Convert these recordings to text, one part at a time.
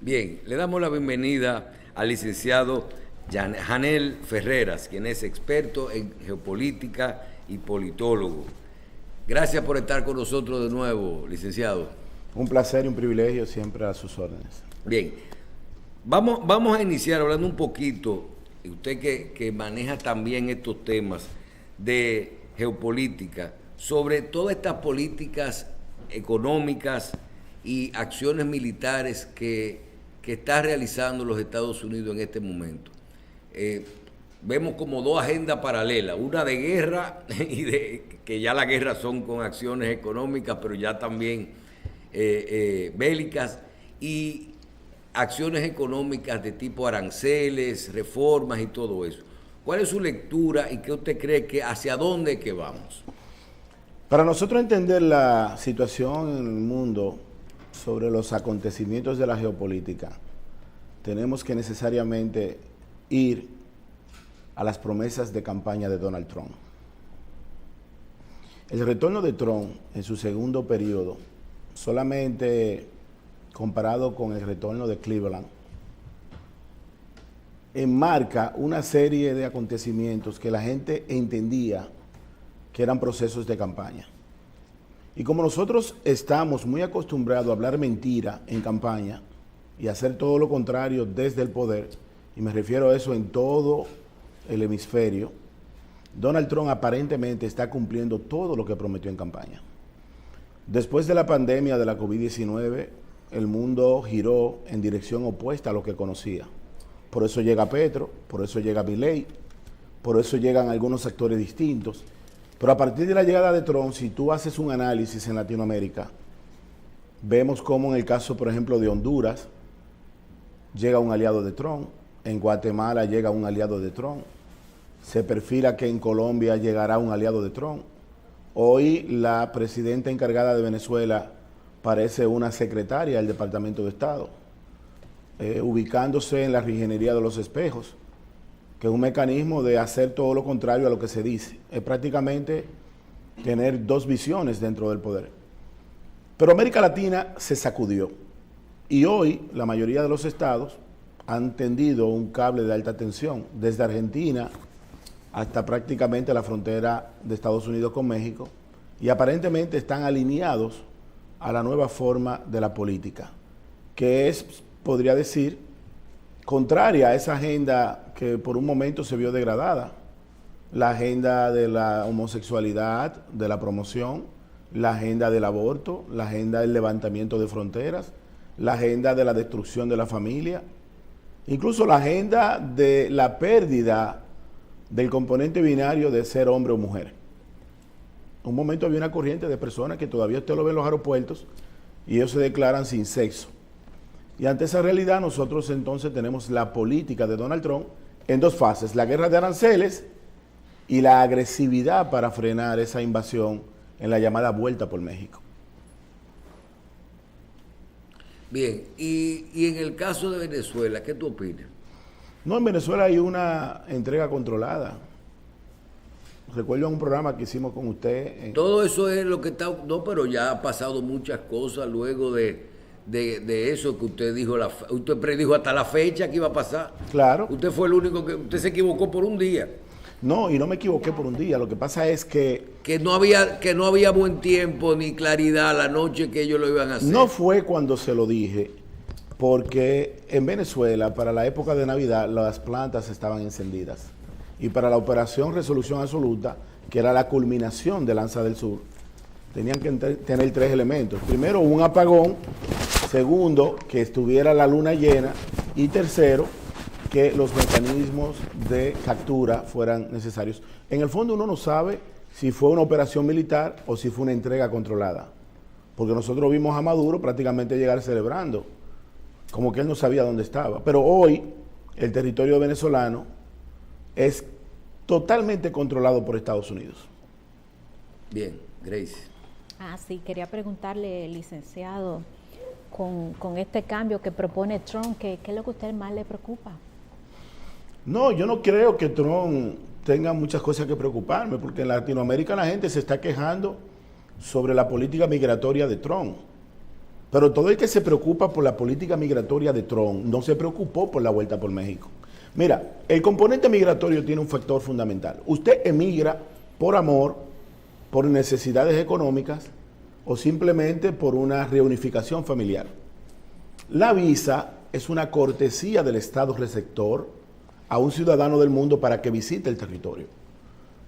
Bien, le damos la bienvenida al licenciado Janel Ferreras, quien es experto en geopolítica y politólogo. Gracias por estar con nosotros de nuevo, licenciado. Un placer y un privilegio, siempre a sus órdenes. Bien, vamos a iniciar hablando un poquito, usted que maneja también estos temas de geopolítica, sobre todas estas políticas económicas y acciones militares que está realizando los Estados Unidos en este momento. Vemos como dos agendas paralelas, una de guerra, que ya la guerra son con acciones económicas, pero ya también bélicas, y acciones económicas de tipo aranceles, reformas y todo eso. ¿Cuál es su lectura y qué usted cree que hacia dónde es que vamos? Para nosotros entender la situación en el mundo sobre los acontecimientos de la geopolítica, tenemos que necesariamente ir a las promesas de campaña de Donald Trump. El retorno de Trump en su segundo periodo, solamente comparado con el retorno de Cleveland, enmarca una serie de acontecimientos que la gente entendía que eran procesos de campaña. Y como nosotros estamos muy acostumbrados a hablar mentira en campaña y hacer todo lo contrario desde el poder, y me refiero a eso en todo el hemisferio, Donald Trump aparentemente está cumpliendo todo lo que prometió en campaña. Después de la pandemia de la COVID-19, el mundo giró en dirección opuesta a lo que conocía. Por eso llega Petro, por eso llega Milei, por eso llegan algunos actores distintos. Pero a partir de la llegada de Trump, si tú haces un análisis en Latinoamérica, vemos cómo en el caso, por ejemplo, de Honduras, llega un aliado de Trump, en Guatemala llega un aliado de Trump, se perfila que en Colombia llegará un aliado de Trump. Hoy la presidenta encargada de Venezuela parece una secretaria del Departamento de Estado, ubicándose en la refinería de Los Espejos, que es un mecanismo de hacer todo lo contrario a lo que se dice. Es prácticamente tener dos visiones dentro del poder. Pero América Latina se sacudió y hoy la mayoría de los estados han tendido un cable de alta tensión desde Argentina hasta prácticamente la frontera de Estados Unidos con México, y aparentemente están alineados a la nueva forma de la política, que es, podría decir, contraria a esa agenda que por un momento se vio degradada, la agenda de la homosexualidad, de la promoción, la agenda del aborto, la agenda del levantamiento de fronteras, la agenda de la destrucción de la familia, incluso la agenda de la pérdida del componente binario de ser hombre o mujer. Un momento había una corriente de personas que todavía usted lo ve en los aeropuertos y ellos se declaran sin sexo. Y ante esa realidad nosotros entonces tenemos la política de Donald Trump en dos fases: la guerra de aranceles y la agresividad para frenar esa invasión en la llamada vuelta por México. Bien, y en el caso de Venezuela, ¿qué tú opinas? No, en Venezuela hay una entrega controlada. Recuerdo un programa que hicimos con usted. Todo eso es lo que está... No, pero ya ha pasado muchas cosas luego de eso que usted dijo. Usted predijo hasta la fecha que iba a pasar. Claro. Usted fue el único que... Usted se equivocó por un día. No, y no me equivoqué por un día. Lo que pasa es que no había buen tiempo ni claridad la noche que ellos lo iban a hacer. No fue cuando se lo dije, porque en Venezuela, para la época de Navidad, las plantas estaban encendidas. Y para la operación Resolución Absoluta, que era la culminación de Lanza del Sur, tenían que tener tres elementos. Primero, un apagón. Segundo, que estuviera la luna llena. Y tercero, que los mecanismos de captura fueran necesarios. En el fondo uno no sabe si fue una operación militar o si fue una entrega controlada. Porque nosotros vimos a Maduro prácticamente llegar celebrando, como que él no sabía dónde estaba. Pero hoy el territorio venezolano es totalmente controlado por Estados Unidos. Bien, Grace. Sí, quería preguntarle, licenciado, con este cambio que propone Trump, ¿qué es lo que a usted más le preocupa? No, yo no creo que Trump tenga muchas cosas que preocuparme, porque en Latinoamérica la gente se está quejando sobre la política migratoria de Trump. Pero todo el que se preocupa por la política migratoria de Trump no se preocupó por la vuelta por México. Mira, el componente migratorio tiene un factor fundamental. Usted emigra por amor, por necesidades económicas o simplemente por una reunificación familiar. La visa es una cortesía del Estado receptor a un ciudadano del mundo para que visite el territorio.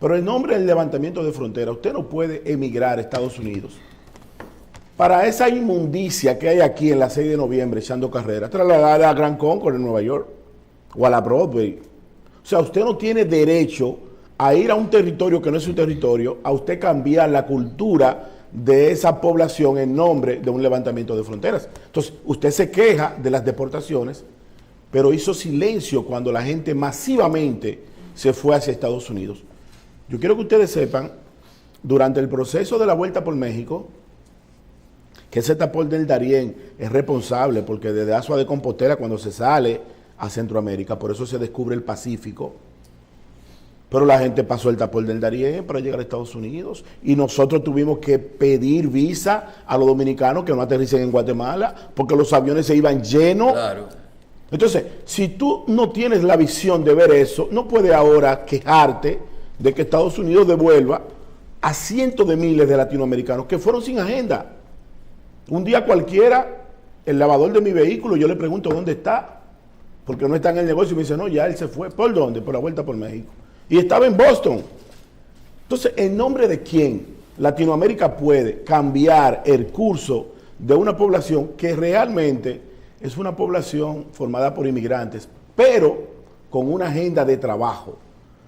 Pero en nombre del levantamiento de frontera, usted no puede emigrar a Estados Unidos para esa inmundicia que hay aquí en la 6 de noviembre echando carreras, trasladarla a Grand Concord en Nueva York o a la Broadway. O sea, usted no tiene derecho a ir a un territorio que no es su territorio, a usted cambiar la cultura de esa población en nombre de un levantamiento de fronteras. Entonces, usted se queja de las deportaciones, pero hizo silencio cuando la gente masivamente se fue hacia Estados Unidos. Yo quiero que ustedes sepan, durante el proceso de la vuelta por México, que ese tapón del Darién es responsable, porque desde Azua de Compostela, cuando se sale a Centroamérica, por eso se descubre el Pacífico, pero la gente pasó el tapón del Darién para llegar a Estados Unidos y nosotros tuvimos que pedir visa a los dominicanos que no aterricen en Guatemala porque los aviones se iban llenos. Claro. Entonces, si tú no tienes la visión de ver eso, no puedes ahora quejarte de que Estados Unidos devuelva a cientos de miles de latinoamericanos que fueron sin agenda. Un día cualquiera, el lavador de mi vehículo, yo le pregunto dónde está, porque no está en el negocio, y me dice, no, ya él se fue. ¿Por dónde? Por la vuelta por México. Y estaba en Boston. Entonces, ¿en nombre de quién Latinoamérica puede cambiar el curso de una población que realmente es una población formada por inmigrantes, pero con una agenda de trabajo?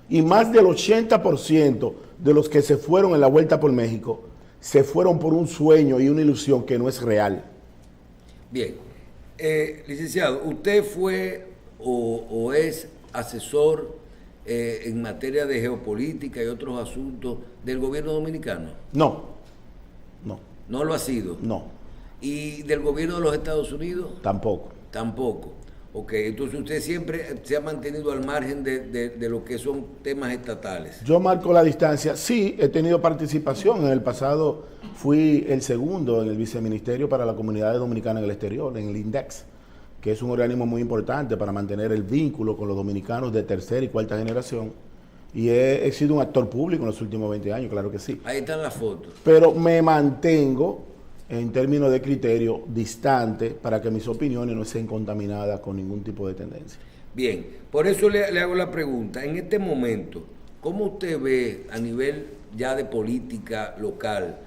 Y más del 80% de los que se fueron en la vuelta por México se fueron por un sueño y una ilusión que no es real. Bien. Licenciado, ¿usted fue o es asesor en materia de geopolítica y otros asuntos del gobierno dominicano? No. ¿No lo ha sido? No. ¿Y del gobierno de los Estados Unidos? Tampoco. Tampoco. Ok, entonces usted siempre se ha mantenido al margen de lo que son temas estatales. Yo marco la distancia. Sí, he tenido participación. En el pasado fui el segundo en el viceministerio para la comunidad dominicana en el exterior, en el INDEX, que es un organismo muy importante para mantener el vínculo con los dominicanos de tercera y cuarta generación. Y he sido un actor público en los últimos 20 años, claro que sí. Ahí están las fotos. Pero me mantengo, en términos de criterio, distante para que mis opiniones no sean contaminadas con ningún tipo de tendencia. Bien, por eso le hago la pregunta. En este momento, ¿cómo usted ve a nivel ya de política local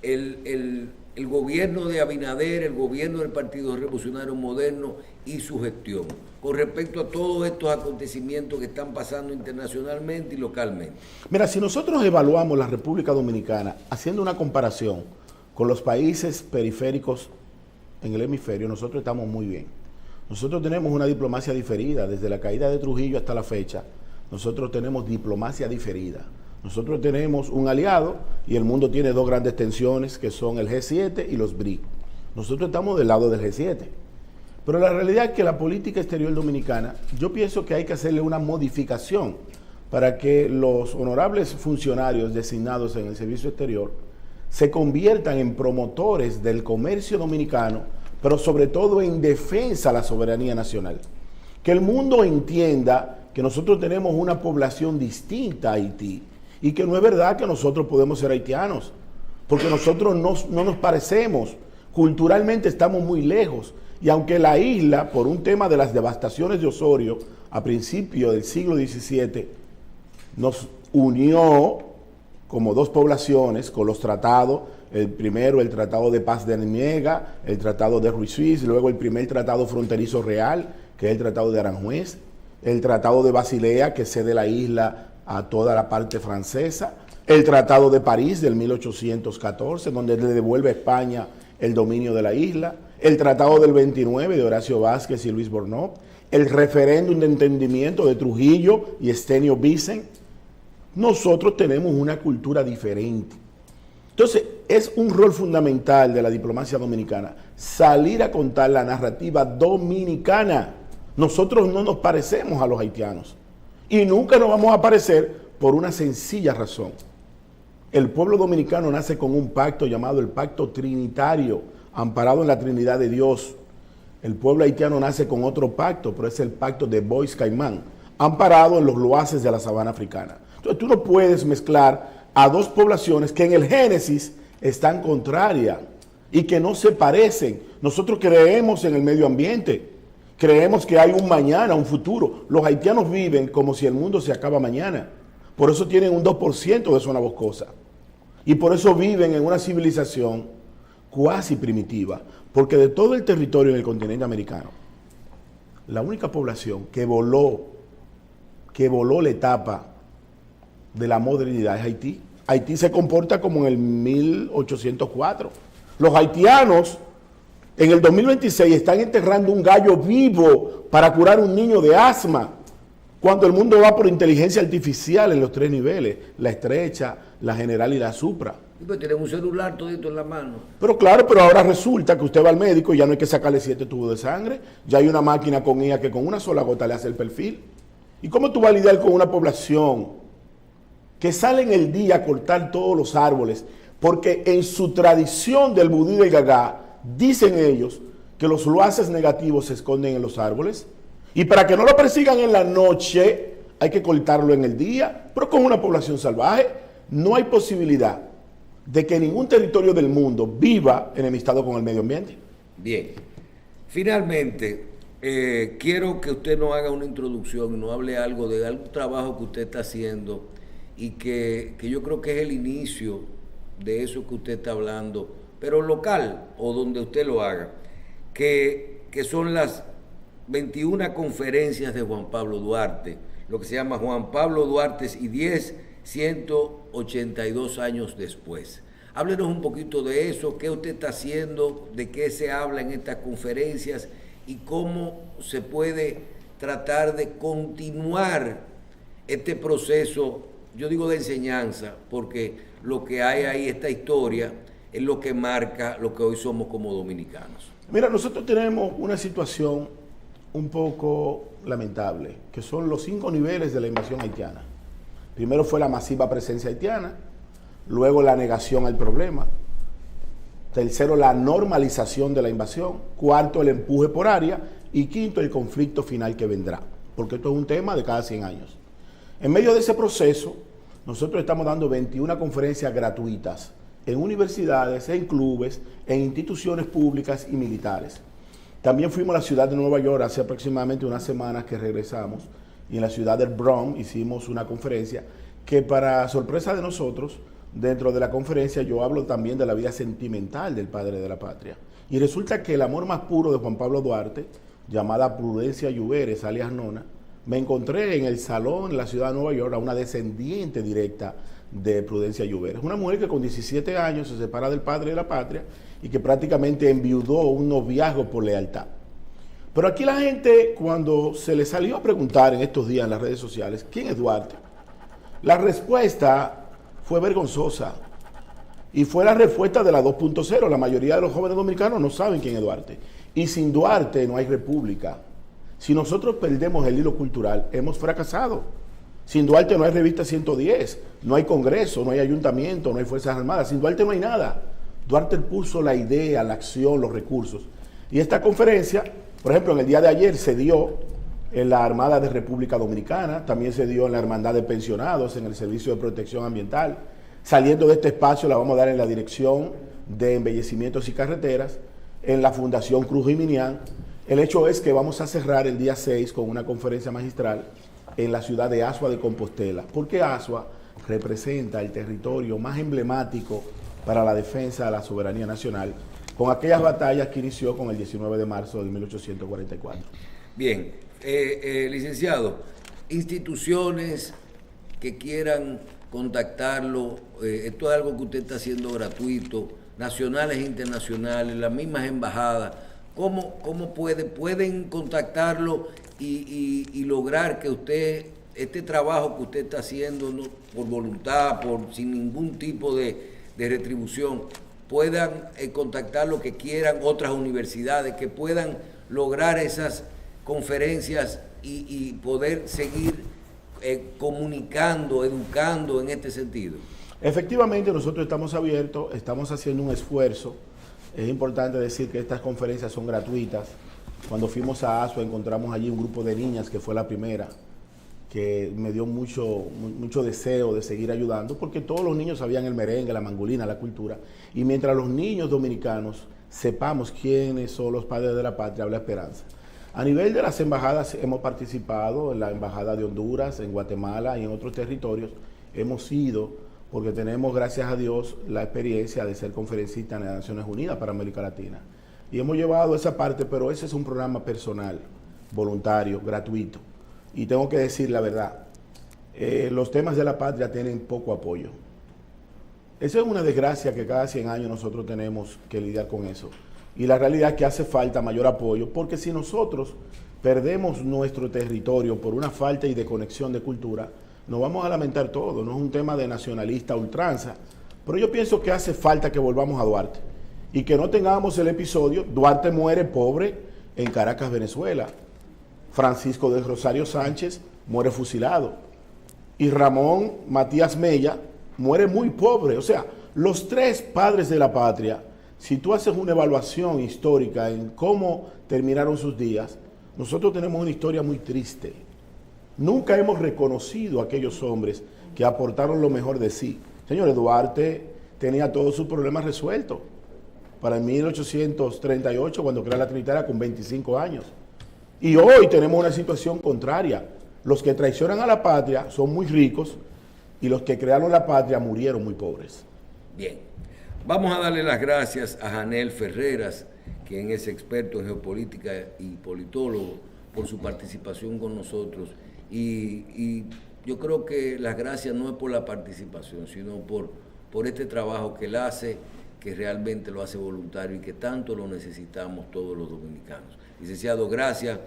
el gobierno de Abinader, el gobierno del Partido Revolucionario Moderno y su gestión con respecto a todos estos acontecimientos que están pasando internacionalmente y localmente? Mira, si nosotros evaluamos la República Dominicana haciendo una comparación con los países periféricos en el hemisferio, nosotros estamos muy bien. Nosotros tenemos una diplomacia diferida, desde la caída de Trujillo hasta la fecha. Nosotros tenemos diplomacia diferida. Nosotros tenemos un aliado y el mundo tiene dos grandes tensiones que son el G7 y los BRIC. Nosotros estamos del lado del G7. Pero la realidad es que la política exterior dominicana, yo pienso que hay que hacerle una modificación para que los honorables funcionarios designados en el servicio exterior se conviertan en promotores del comercio dominicano, pero sobre todo en defensa de la soberanía nacional. Que el mundo entienda que nosotros tenemos una población distinta a Haití y que no es verdad que nosotros podemos ser haitianos, porque nosotros no nos parecemos, culturalmente estamos muy lejos. Y aunque la isla, por un tema de las devastaciones de Osorio a principios del siglo XVII, nos unió como dos poblaciones con los tratados, el primero el Tratado de Paz de Niega, el Tratado de Ruiz, luego el primer Tratado Fronterizo Real, que es el Tratado de Aranjuez, el Tratado de Basilea, que cede la isla a toda la parte francesa, el Tratado de París del 1814, donde le devuelve a España el dominio de la isla, el Tratado del 29 de Horacio Vázquez y Luis Bornó, el referéndum de entendimiento de Trujillo y Estenio Vicen. Nosotros tenemos una cultura diferente. Entonces, es un rol fundamental de la diplomacia dominicana salir a contar la narrativa dominicana. Nosotros no nos parecemos a los haitianos y nunca nos vamos a parecer por una sencilla razón. El pueblo dominicano nace con un pacto llamado el Pacto Trinitario, amparado en la Trinidad de Dios. El pueblo haitiano nace con otro pacto, pero es el pacto de Bois-Caimán, amparado en los loaces de la sabana africana. Entonces tú no puedes mezclar a dos poblaciones que en el Génesis están contrarias y que no se parecen. Nosotros creemos en el medio ambiente, creemos que hay un mañana, un futuro. Los haitianos viven como si el mundo se acaba mañana. Por eso tienen un 2% de zona boscosa. Y por eso viven en una civilización cuasi primitiva. Porque de todo el territorio del continente americano, la única población que voló la etapa de la modernidad es Haití. Haití se comporta como en el 1804. Los haitianos en el 2026 están enterrando un gallo vivo para curar a un niño de asma, cuando el mundo va por inteligencia artificial en los 3 niveles, la estrecha, la general y la supra. Y pues tienen un celular todito en la mano. Pero claro, pero ahora resulta que usted va al médico y ya no hay que sacarle 7 tubos de sangre, ya hay una máquina con IA que con una sola gota le hace el perfil. ¿Y cómo tú vas a lidiar con una población que sale en el día a cortar todos los árboles? Porque en su tradición del vudú y del gagá, dicen ellos que los loaces negativos se esconden en los árboles. Y para que no lo persigan en la noche, hay que cortarlo en el día. Pero con una población salvaje, no hay posibilidad de que ningún territorio del mundo viva enemistado con el medio ambiente. Bien. Finalmente, quiero que usted nos haga una introducción y nos hable algo de algún trabajo que usted está haciendo y que yo creo que es el inicio de eso que usted está hablando, pero local o donde usted lo haga, que son las 21 conferencias de Juan Pablo Duarte, lo que se llama Juan Pablo Duarte y 182 años después. Háblenos un poquito de eso, qué usted está haciendo, de qué se habla en estas conferencias y cómo se puede tratar de continuar este proceso, yo digo de enseñanza, porque lo que hay ahí, esta historia, es lo que marca lo que hoy somos como dominicanos. Mira, nosotros tenemos una situación un poco lamentable, que son los 5 niveles de la invasión haitiana. Primero fue la masiva presencia haitiana, luego la negación al problema, tercero la normalización de la invasión, cuarto el empuje por área y quinto el conflicto final que vendrá, porque esto es un tema de cada 100 años. En medio de ese proceso, nosotros estamos dando 21 conferencias gratuitas en universidades, en clubes, en instituciones públicas y militares. También fuimos a la ciudad de Nueva York hace aproximadamente unas semanas que regresamos, y en la ciudad del Bronx hicimos una conferencia que, para sorpresa de nosotros, dentro de la conferencia yo hablo también de la vida sentimental del padre de la patria. Y resulta que el amor más puro de Juan Pablo Duarte, llamada Prudencia Lluveres, alias Nona, me encontré en el salón en la ciudad de Nueva York a una descendiente directa de Prudencia Lluveres, una mujer que con 17 años se separa del padre de la patria y que prácticamente enviudó un noviazgo por lealtad. Pero aquí la gente, cuando se le salió a preguntar en estos días en las redes sociales, ¿quién es Duarte?, la respuesta fue vergonzosa y fue la respuesta de la 2.0. La mayoría de los jóvenes dominicanos no saben quién es Duarte. Y sin Duarte no hay república. Si nosotros perdemos el hilo cultural, hemos fracasado. Sin Duarte no hay revista 110, no hay Congreso, no hay ayuntamiento, no hay Fuerzas Armadas. Sin Duarte no hay nada. Duarte puso la idea, la acción, los recursos. Y esta conferencia, por ejemplo, en el día de ayer se dio en la Armada de República Dominicana, también se dio en la Hermandad de Pensionados, en el Servicio de Protección Ambiental. Saliendo de este espacio la vamos a dar en la Dirección de Embellecimientos y Carreteras, en la Fundación Cruz Jiminián. El hecho es que vamos a cerrar el día 6 con una conferencia magistral en la ciudad de Asua de Compostela, porque Asua representa el territorio más emblemático para la defensa de la soberanía nacional, con aquellas batallas que inició con el 19 de marzo de 1844. Bien, licenciado, instituciones que quieran contactarlo, esto es algo que usted está haciendo gratuito, nacionales e internacionales, las mismas embajadas, ¿cómo pueden contactarlo y lograr que usted, este trabajo que usted está haciendo, no, por voluntad, sin ningún tipo de retribución, puedan contactar lo que quieran otras universidades, que puedan lograr esas conferencias y poder seguir comunicando, educando en este sentido? Efectivamente, nosotros estamos abiertos, estamos haciendo un esfuerzo Es importante decir que estas conferencias son gratuitas. Cuando fuimos a ASUA encontramos allí un grupo de niñas, que fue la primera, que me dio mucho deseo de seguir ayudando, porque todos los niños sabían el merengue, la mangolina, la cultura. Y mientras los niños dominicanos sepamos quiénes son los padres de la patria, habla esperanza. A nivel de las embajadas hemos participado en la embajada de Honduras, en Guatemala y en otros territorios. Hemos ido porque tenemos, gracias a Dios, la experiencia de ser conferencista en las Naciones Unidas para América Latina. Y hemos llevado esa parte, pero ese es un programa personal, voluntario, gratuito. Y tengo que decir la verdad, los temas de la patria tienen poco apoyo. Esa es una desgracia que cada 100 años nosotros tenemos que lidiar con eso. Y la realidad es que hace falta mayor apoyo, porque si nosotros perdemos nuestro territorio por una falta y de conexión de cultura, nos vamos a lamentar todo. No es un tema de nacionalista ultranza, pero yo pienso que hace falta que volvamos a Duarte y que no tengamos el episodio Duarte muere pobre en Caracas, Venezuela, Francisco de Rosario Sánchez muere fusilado y Ramón Matías Mella muere muy pobre. O sea, los tres padres de la patria, si tú haces una evaluación histórica en cómo terminaron sus días, nosotros tenemos una historia muy triste. Nunca hemos reconocido a aquellos hombres que aportaron lo mejor de sí. Señores, Duarte tenía todos sus problemas resueltos para el 1838, cuando crea la Trinitaria, con 25 años. Y hoy tenemos una situación contraria. Los que traicionan a la patria son muy ricos y los que crearon la patria murieron muy pobres. Bien, vamos a darle las gracias a Janel Ferreras, quien es experto en geopolítica y politólogo, por su participación con nosotros. Y yo creo que las gracias no es por la participación, sino por este trabajo que él hace, que realmente lo hace voluntario y que tanto lo necesitamos todos los dominicanos. Licenciado, gracias.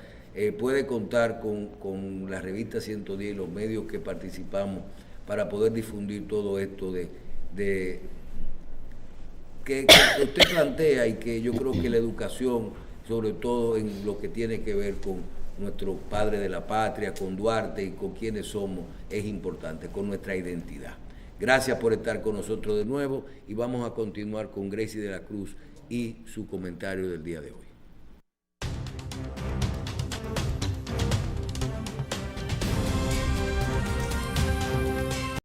Puede contar con la revista 110 y los medios que participamos para poder difundir todo esto que usted plantea, y que yo creo que la educación, sobre todo en lo que tiene que ver con nuestro padre de la patria, con Duarte y con quienes somos, es importante, con nuestra identidad. Gracias por estar con nosotros de nuevo y vamos a continuar con Gracie de la Cruz y su comentario del día de hoy.